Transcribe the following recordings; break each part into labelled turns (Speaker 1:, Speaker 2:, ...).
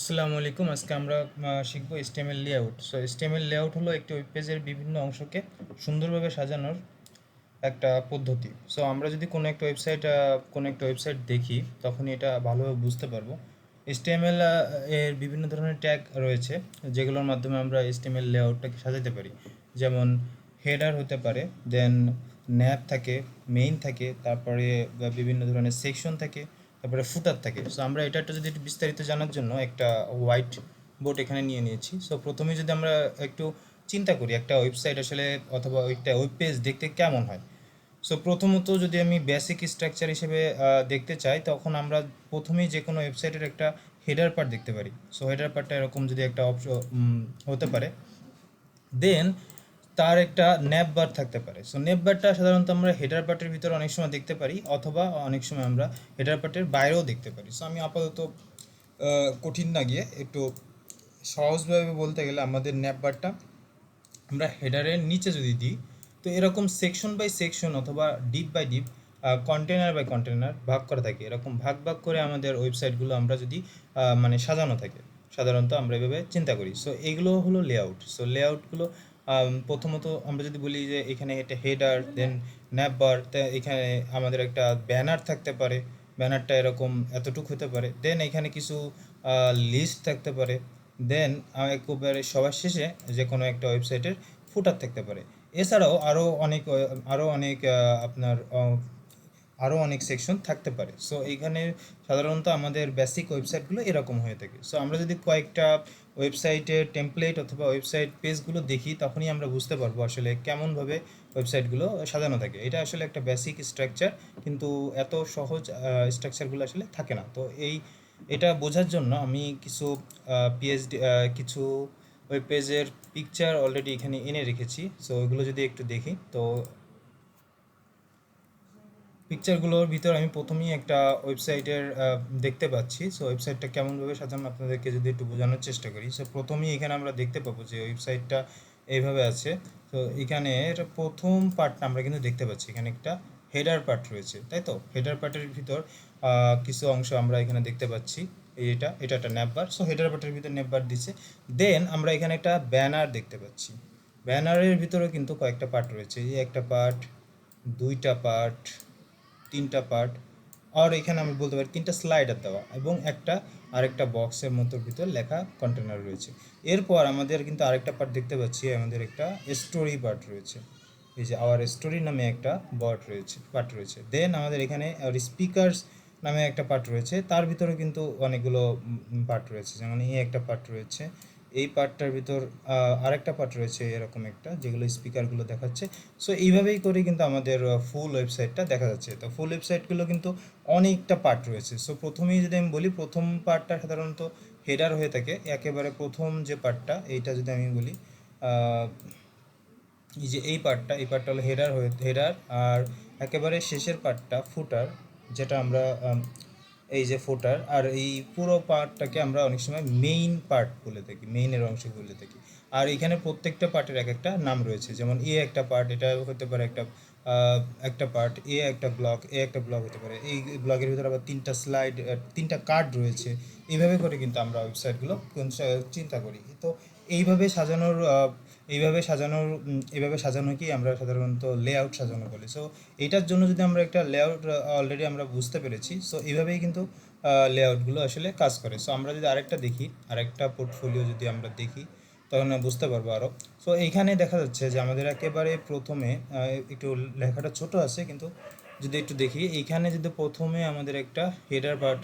Speaker 1: আসসালামু আলাইকুম। আজকে আমরা শিখবো HTML layout. So HTML layout হলো একটি ওয়েব পেজের বিভিন্ন অংশকে সুন্দরভাবে সাজানোর একটা পদ্ধতি। সো আমরা যদি কোনো একটা ওয়েবসাইট দেখি তখনই এটা ভালোভাবে বুঝতে পারবো। HTML এর বিভিন্ন ধরনের ট্যাগ রয়েছে যেগুলোর মাধ্যমে আমরা HTML লেআউটটাকে সাজাতে পারি। যেমন হেডার হতে পারে, দেন ন্যাব থাকে, মেইন থাকে, তারপরে বিভিন্ন ধরনের সেকশন থাকে, তারপরে ফুটার থাকে। সো আমরা এটা একটু যদি একটু বিস্তারিত জানার জন্য একটা হোয়াইট বোর্ড এখানে নিয়ে নিয়েছি। সো প্রথমে যদি আমরা একটু চিন্তা করি একটা ওয়েবসাইট আসলে অথবা একটা ওয়েব পেজ দেখতে কেমন হয়। সো প্রথমত যদি আমি বেসিক স্ট্রাকচার হিসেবে দেখতে চাই, তখন আমরা প্রথমেই যে কোনো ওয়েবসাইটের একটা হেডার পার্ট দেখতে পারি। সো হেডার পার্টটা এরকম যদি একটা অপশন হতে পারে, দেন তার একটা ন্যাপ বার থাকতে পারে। সো ন্যাপ বারটা সাধারণত আমরা হেডার পার্টের ভিতরে অনেক সময় দেখতে পারি, অথবা অনেক সময় আমরা হেডার পার্টের বাইরেও দেখতে পারি। সো আমি আপাতত কঠিন না গিয়ে একটু সহজভাবে বলতে গেলে, আমাদের ন্যাপ বারটা আমরা হেডারের নিচে যদি দিই, তো এরকম সেকশন বাই সেকশন অথবা deep by deep, container by container ভাগ করা থাকে। এরকম ভাগ ভাগ করে আমাদের ওয়েবসাইটগুলো আমরা যদি মানে সাজানো থাকে, সাধারণত আমরা এভাবে চিন্তা করি। সো এগুলো হলো লেআউট। সো লেআউটগুলো প্রথমত আমরা যদি বলি যে এখানে একটা হেডার, দেন ন্যাপ বার, এখানে আমাদের একটা ব্যানার থাকতে পারে। ব্যানারটা এরকম এতটুকু হতে পারে। দেন এখানে কিছু লিস্ট থাকতে পারে। দেন একেবারে সবার শেষে যে কোনো একটা ওয়েবসাইটের ফুটার থাকতে পারে। এছাড়াও আরও অনেক আপনার আরও অনেক সেকশন থাকতে পারে। সো এইখানে সাধারণত আমাদের বেসিক ওয়েবসাইটগুলো এরকম হয়ে থাকে। সো আমরা যদি কয়েকটা ওয়েবসাইটের টেমপ্লেট অথবা ওয়েবসাইট পেজগুলো দেখি, তখনই আমরা বুঝতে পারবো আসলে কেমনভাবে ওয়েবসাইটগুলো সাজানো থাকে। এটা আসলে একটা বেসিক স্ট্রাকচার, কিন্তু এত সহজ স্ট্রাকচারগুলো আসলে থাকে না। তো এটা বোঝার জন্য আমি কিছু ওয়েব পেজের পিকচার অলরেডি এখানে এনে রেখেছি। সো ওইগুলো যদি একটু দেখি, তো পিকচারগুলোর ভিতর আমি প্রথমেই একটা ওয়েবসাইটের দেখতে পাচ্ছি। সো ওয়েবসাইটটা কেমনভাবে সাজানো আপনাদেরকে যদি একটু বোঝানোর চেষ্টা করি। সো প্রথমেই এখানে আমরা দেখতে পাবো যে ওয়েবসাইটটা এইভাবে আছে। তো এখানে এটা প্রথম পার্টটা আমরা কিন্তু দেখতে পাচ্ছি, এখানে একটা হেডার পার্ট রয়েছে, তাই তো? হেডার পার্টের ভিতর কিছু অংশ আমরা এখানে দেখতে পাচ্ছি। এটা একটা ন্যাপবার। সো হেডার পার্টের ভিতর ন্যাপবার দিচ্ছে। দেন আমরা এখানে একটা ব্যানার দেখতে পাচ্ছি। ব্যানারের ভিতরেও কিন্তু কয়েকটা পার্ট রয়েছে। এই একটা পার্ট, দুইটা পার্ট, তিনটা পার্ট, আর এখানে আমি বলতে পারি তিনটা স্লাইডার দেওয়া, এবং আরেকটা বক্সের মতো ভিতর লেখা কন্টেনার রয়েছে। এরপর আমাদের কিন্তু আরেকটা পার্ট দেখতে পাচ্ছি, আমাদের একটা স্টোরি পার্ট রয়েছে। এই যে আওয়ার স্টোরি নামে একটা পার্ট রয়েছে। দেন আমাদের এখানে স্পিকার্স নামে একটা পার্ট রয়েছে। তার ভিতরে কিন্তু অনেকগুলো পার্ট রয়েছে, যেমন এই একটা পার্ট রয়েছে। এই পার্টটার ভিতর আরেকটা পার্ট রয়েছে এরকম একটা, যেগুলো স্পিকারগুলো দেখাচ্ছে। সো এইভাবেই করে কিন্তু আমাদের ফুল ওয়েবসাইটটা দেখা যাচ্ছে। তো ফুল ওয়েবসাইটগুলো কিন্তু অনেকটা পার্ট রয়েছে। সো প্রথমেই যদি আমি বলি, প্রথম পার্টটা সাধারণত হেডার হয়ে থাকে। একেবারে প্রথম যে পার্টটা, এইটা যদি আমি বলি, এই যে এই পার্টটা হলো হেডার। আর একেবারে শেষের পার্টটা ফুটার, যেটা আমরা এই যে ফুটার, আর এই পুরো পার্টটাকে আমরা অনেক সময় মেইন পার্ট বলে থাকি, মেইনের অংশ বলে থাকি। আর এখানে প্রত্যেকটা পার্টের এক একটা নাম রয়েছে। যেমন একটা পার্ট, এটা হতে পারে একটা পার্ট, একটা ব্লক হতে পারে। এই ব্লগের ভিতরে আবার তিনটা কার্ড রয়েছে। এইভাবে করে কিন্তু আমরা ওয়েবসাইটগুলো চিন্তা করি। তো এইভাবে সাজানোর আহ, এইভাবে সাজানোকেই আমরা সাধারণত লেআউট সাজানো বলি। সো এইটার জন্য যদি আমরা একটা লেআউট অলরেডি আমরা বুঝতে পেরেছি। সো এইভাবেই কিন্তু লেআউটগুলো আসলে কাজ করে। সো আমরা যদি আরেকটা পোর্টফোলিও যদি আমরা দেখি, তখন আমরা বুঝতে পারবো আরও। সো এইখানে দেখা যাচ্ছে যে আমাদের একেবারে প্রথমে একটু লেখাটা ছোট আছে, কিন্তু যদি একটু দেখি, এইখানে যদি প্রথমে আমাদের একটা হেডার পার্ট,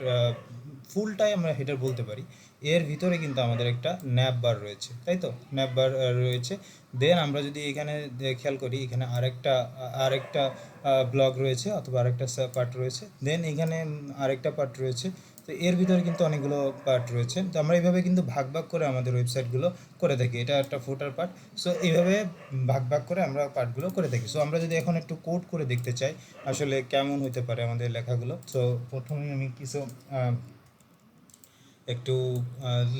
Speaker 1: ফুলটাই আমরা হেডার বলতে পারি। এর ভিতরে কিন্তু আমাদের একটা ন্যাপ বার রয়েছে, তাই তো? ন্যাপ বার রয়েছে। দেন আমরা যদি এখানে খেয়াল করি, এখানে আরেকটা ব্লগ রয়েছে, অথবা আরেকটা পার্ট রয়েছে। দেন এখানে আরেকটা পার্ট রয়েছে। তো এর ভিতরে কিন্তু অনেকগুলো পার্ট রয়েছে। তো আমরা এইভাবে কিন্তু ভাগ ভাগ করে আমাদের ওয়েবসাইটগুলো করে থাকি। এটা একটা ফুটার পার্ট। সো এইভাবে ভাগ ভাগ করে আমরা পার্টগুলো করে থাকি। সো আমরা যদি এখন একটু কোড করে দেখতে চাই আসলে কেমন হতে পারে আমাদের লেখাগুলো, সো প্রথমেই আমি কিছু একটু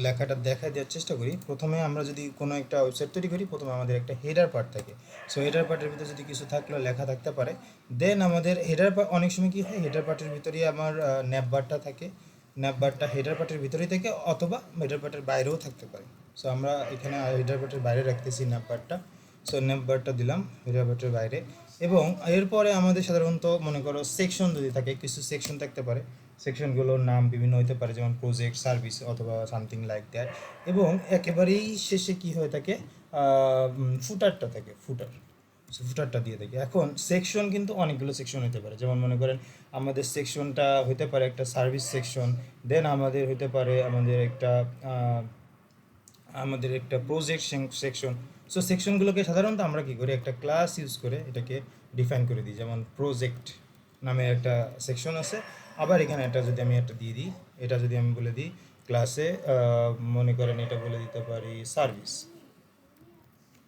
Speaker 1: লেখাটা দেখা দেওয়ার চেষ্টা করি। প্রথমে আমরা যদি কোনো একটা ওয়েবসাইট তৈরি করি, প্রথমে আমাদের একটা হেডার পার্ট থাকে। সো হেডার পার্টের ভিতরে যদি কিছু থাকলেও লেখা থাকতে পারে। দেন আমাদের অনেক সময় কী হয়, হেডার পার্টের ভিতরেই আমার ন্যাপ বারটা থাকে। ন্যাপ বারটা হেডার পার্টের ভিতরেই থেকে অথবা হেডার পার্টের বাইরেও থাকতে পারে। সো আমরা এখানে হেডার পার্টের বাইরে রাখতেছি ন্যাপ বারটা। সো ন্যাপ বারটা দিলাম হেডার পার্টের বাইরে। এবং এরপরে আমাদের সাধারণত মনে করো সেকশন যদি থাকে, কিছু সেকশন থাকতে পারে, সেকশনগুলোর নাম বিভিন্ন হতে পারে, যেমন প্রজেক্ট, সার্ভিস অথবা সামথিং লাইক দ্যাট। এবং একেবারেই শেষে কি হয়ে থাকে, ফুটারটা থাকে, ফুটারটা দিয়ে থাকি। এখন সেকশন কিন্তু অনেকগুলো সেকশন হতে পারে, যেমন মনে করেন আমাদের সেকশনটা হতে পারে একটা সার্ভিস সেকশন, দেন আমাদের হতে পারে আমাদের একটা প্রজেক্ট সেকশন। সো সেকশনগুলোকে সাধারণত আমরা কী করি, একটা ক্লাস ইউজ করে এটাকে ডিফাইন করে দিই, যেমন প্রজেক্ট নামে একটা সেকশন আছে। আবার এখানে একটা যদি আমি একটা দিয়ে দিই, এটা যদি আমি বলে দিই ক্লাসে, মনে করেন এটা বলে দিতে পারি সার্ভিস।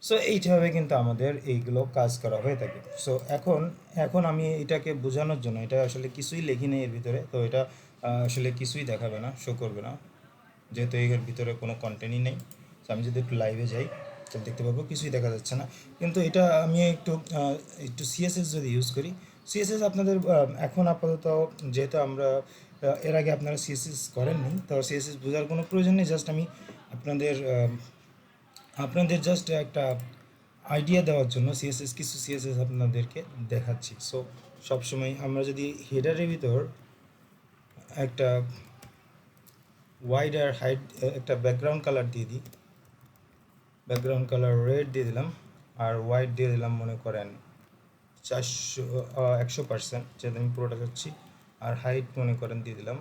Speaker 1: সো এইভাবে কিন্তু আমাদের এইগুলো কাজ করা হয়ে থাকে। সো এখন এখন আমি এটাকে বোঝানোর জন্য, এটা আসলে কিছুই লিখি নেই এর ভিতরে, তো এটা আসলে কিছুই দেখাবে না, শো করবে না, যেহেতু এর ভিতরে কোনো কন্টেন্টই নেই। তো আমি যদি একটু লাইভে যাই তাহলে দেখতে পাবো কিছুই দেখা যাচ্ছে না। কিন্তু এটা আমি একটু সিএসএস যদি ইউজ করি, সিএসএস আপনাদের এখন আপাতত, যেহেতু আমরা এর আগে আপনারা সিএসএস করেননি, তো সিএসএস বোঝার কোনো প্রয়োজন নেই। জাস্ট আমি আপনাদের আপনাদের জাস্ট একটা আইডিয়া দেওয়ার জন্য কিছু সিএসএস আপনাদেরকে দেখাচ্ছি। সো সবসময় আমরা যদি হেডারের ভিতর একটা ওয়াইড আর হাইট, একটা ব্যাকগ্রাউন্ড কালার দিয়ে দিই, ব্যাকগ্রাউন্ড কালার রেড দিয়ে দিলাম, আর হোয়াইট দিয়ে দিলাম মনে করেন 100%, যেটা আমি পুরোটা যাচ্ছি। আর হাইট মনে করেন দিয়ে দিলাম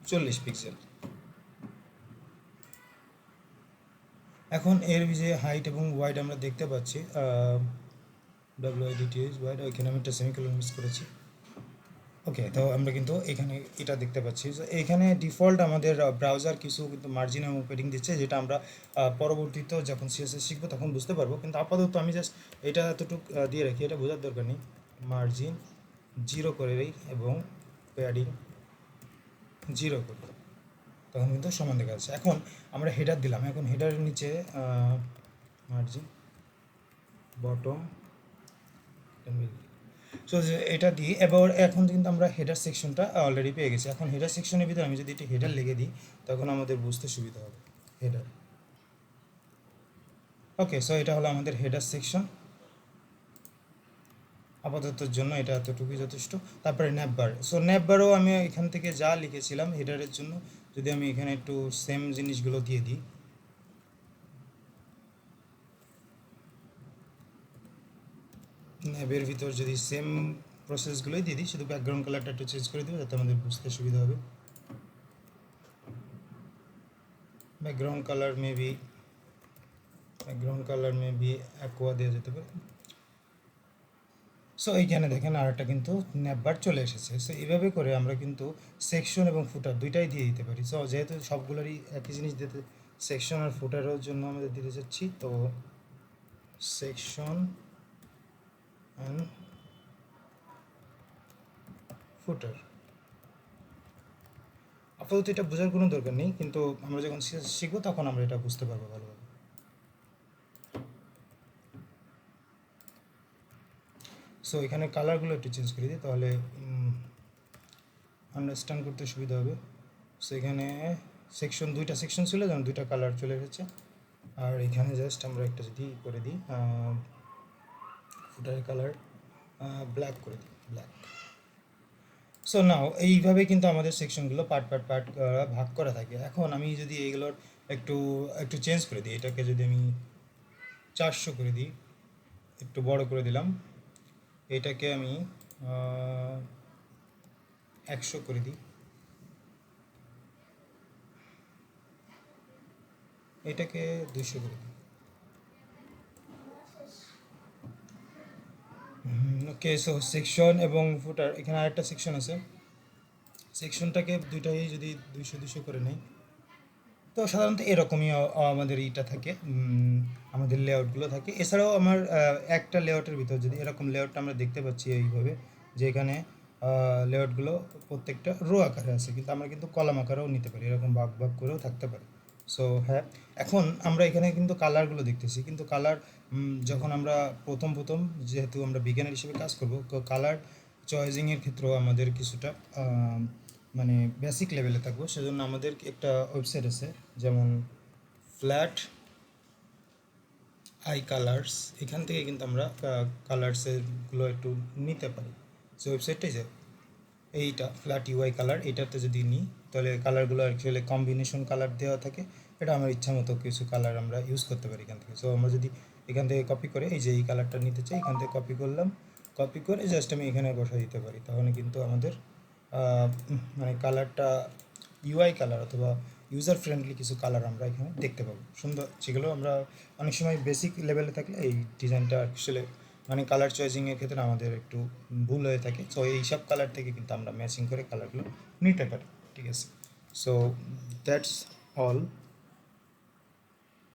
Speaker 1: 40 পিক্সেল। এখন এর যে হাইট এবং ওয়াইড আমরা দেখতে পাচ্ছি, WIDTH ওয়াইড, ওইখানে আমি একটা সেমিকোলন মিস করেছি। ওকে, তো আমরা কিন্তু এখানে এটা দেখতে পাচ্ছি যে এখানে ডিফল্ট আমাদের ব্রাউজার কিছু কিন্তু মার্জিন এবং পেডিং দিচ্ছে, যেটা আমরা পরবর্তীতে যখন সিএসএস শিখবো তখন বুঝতে পারবো। কিন্তু আপাতত আমি জাস্ট এটা এতটুকু দিয়ে রাখি, এটা বোঝার দরকার নেই। মার্জিন 0 করে দিই এবং প্যাডিং 0 করি, তখন কিন্তু সমান দেখা যাচ্ছে। এখন আমরা হেডার দিলাম, এখন হেডারের নিচে মার্জিন বটম, সো এটা দিই। এবার এখন কিন্তু আমরা হেডার সেকশনটা অলরেডি পেয়ে গেছি। এখন হেডার সেকশনের ভিতরে আমি যদি এটা হেডার লিখে দিই, তখন আমাদের বুঝতে সুবিধা হবে। হেডার, ওকে। সো এটা হলো আমাদের হেডার সেকশন। আপাততর জন্য এটা এতটুকুই যথেষ্ট। তারপরে ন্যাপবার। সো ন্যাপবারও আমি এখান থেকে যা লিখেছিলাম হেডারের জন্য, যদি আমি এখানে একটু সেম জিনিসগুলো দিয়ে দিই, ন্যাবের ভিতর যদি সেম প্রসেসগুলোই দিয়ে দিই, শুধু ব্যাকগ্রাউন্ড কালারটা একটু চেঞ্জ করে দেবো যাতে আমাদের বুঝতে সুবিধা হবে। ব্যাকগ্রাউন্ড কালার মেবি অ্যাকোয়া দেওয়া যেতে পারে। সো এইখানে দেখেন আর একটা কিন্তু ন্যাপবার চলে এসেছে। সো এইভাবে করে আমরা কিন্তু সেকশন এবং ফুটার দুইটাই দিয়ে দিতে পারি। সো যেহেতু সবগুলোরই একই জিনিস দিতে, সেকশন আর ফুটারের জন্য আমাদের দিতে চাচ্ছি, তো সেকশন অ্যান্ড ফুটার। আপাতত এটা বোঝার কোনো দরকার নেই, কিন্তু আমরা যখন শিখবো তখন আমরা এটা বুঝতে পারবো ভালোভাবে। সো এখানে কালারগুলো একটু চেঞ্জ করে দিই, তাহলে আন্ডারস্ট্যান্ড করতে সুবিধা হবে। সো এখানে দুইটা সেকশন ছিল, যেমন দুইটা কালার চলে এসেছে। আর এখানে জাস্ট আমরা একটা যদি করে দিই, ফুটারের কালার ব্ল্যাক করে দিই, ব্ল্যাক। সো নাও এইভাবে কিন্তু আমাদের সেকশনগুলো পার্ট ভাগ করা থাকে। এখন আমি যদি এইগুলোর একটু একটু চেঞ্জ করে দিই, এটাকে যদি আমি 400 করে দিই, একটু বড় করে দিলাম, এটাকে আমি 100 করে দিই, এটাকে 200 করে দিই। ওকে, সো সেকশন এবং ফুটার, এখানে আরেকটা সেকশন আছে, সেকশনটাকে দুইটাই যদি 200 করে নেই, তো সাধারণত এরকমই আমাদের এইটা থাকে, আমাদের লেআউটগুলো থাকে। এছাড়াও আমার একটা লেআউটের ভিতর যদি এরকম লেআউটটা আমরা দেখতে পাচ্ছি এইভাবে, যে এখানে লেআউটগুলো প্রত্যেকটা রো আকারে আছে, কিন্তু আমরা কিন্তু কলাম আকারেও নিতে পারি, এরকম ভাগ ভাগ করেও থাকতে পারে। সো হ্যাঁ, এখন আমরা এখানে কিন্তু কালারগুলো দেখতেছি, কিন্তু কালার যখন আমরা প্রথম প্রথম যেহেতু আমরা বিজ্ঞানের হিসেবে কাজ করব, তো কালার চয়েসিংয়ের ক্ষেত্রেও আমাদের কিছুটা মানে বেসিক লেভেলে থাকবো। সেজন্য আমাদের একটা ওয়েবসাইট আছে, যেমন ফ্ল্যাট আই কালার্স। এখান থেকে কিন্তু আমরা কালার্সেরগুলো একটু নিতে পারি। সো ওয়েবসাইটটাই যে এইটা ফ্ল্যাট ইউআই কালার, এটাতে যদি নিই তাহলে কালারগুলো অ্যাকচুয়ালি কম্বিনেশন কালার দেওয়া থাকে। এটা আমার ইচ্ছা মতো কিছু কালার আমরা ইউজ করতে পারি এখান থেকে। সো আমরা যদি এখান থেকে কপি করে এই যে এই কালারটা নিতে চাই, এখান থেকে কপি করলাম, কপি করে জাস্ট আমি এখানে বসাই দিতে পারি। তাহলে কিন্তু আমাদের মানে কালারটা ইউআই কালার অথবা ইউজার ফ্রেন্ডলি কিছু কালার আমরা এখানে দেখতে পাবো সুন্দর, যেগুলো আমরা অনেক সময় বেসিক লেভেলে থাকলে এই ডিজাইনটা আসলে মানে কালার চয়েসিংয়ের ক্ষেত্রে আমাদের একটু ভুল হয়ে থাকে। সো এইসব কালার থেকে কিন্তু আমরা ম্যাচিং করে কালারগুলো নিতে পারি। ঠিক আছে, সো দ্যাটস অল।